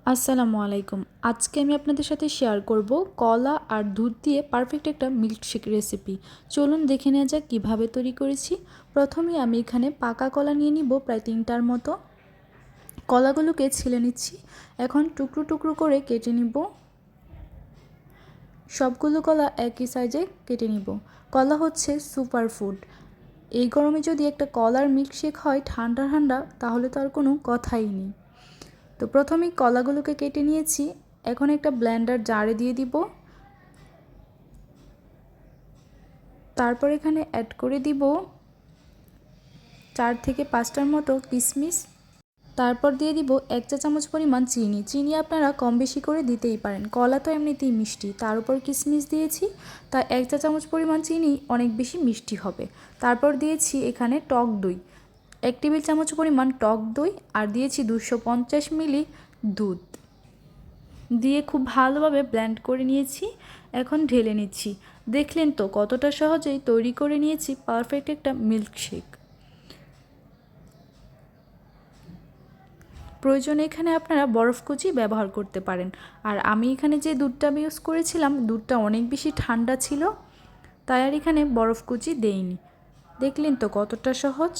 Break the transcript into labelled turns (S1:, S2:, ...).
S1: আসসালামু আলাইকুম। আজকে আমি আপনাদের সাথে শেয়ার করব কলা আর দুধ দিয়ে পারফেক্ট একটা মিল্কশেক রেসিপি। চলুন দেখে নেওয়া যাক কীভাবে তৈরি করেছি। প্রথমে আমি এখানে পাকা কলা নিয়ে নিব প্রায় 3টার মতো। কলাগুলোকে ছিলে নিচ্ছি। এখন টুকরো টুকরো করে কেটে নিব। সবগুলো কলা একই সাইজে কেটে নিব। কলা হচ্ছে সুপার ফুড। এই গরমে যদি একটা কলার মিল্কশেক হয় ঠান্ডা ঠান্ডা, তাহলে তো আর কোনো কথাই নেই। তো প্রথমেই কলাগুলোকে কেটে নিয়েছি। এখন একটা ব্লেন্ডার জারে দিয়ে দিব। তারপর এখানে অ্যাড করে দিব 4 থেকে 5টার মতো কিশমিশ। তারপর দিয়ে দিব 1 চা চামচ পরিমাণ চিনি। চিনি আপনারা কম বেশি করে দিতেই পারেন, কলা তো এমনিতেই মিষ্টি, তার উপর কিশমিশ দিয়েছি, তাই 1 চা চামচ পরিমাণ চিনি অনেক বেশি মিষ্টি হবে। তারপর দিয়েছি এখানে টক দই, 1 টেবিল চামচ পরিমাণ টক দই, আর দিয়েছি 250 মিলি দুধ দিয়ে খুব ভালোভাবে ব্লেন্ড করে নিয়েছি। এখন ঢেলে নিচ্ছি। দেখলেন তো কতটা সহজেই তৈরি করে নিয়েছি পারফেক্ট একটা মিল্কশেক। প্রয়োজনে এখানে আপনারা বরফ কুচি ব্যবহার করতে পারেন। আর আমি এখানে যে দুধটা ইউজ করেছিলাম, দুধটা অনেক বেশি ঠান্ডা ছিল, তাই আর এখানে বরফ কুচি দেইনি। দেখলেন তো কতটা সহজ।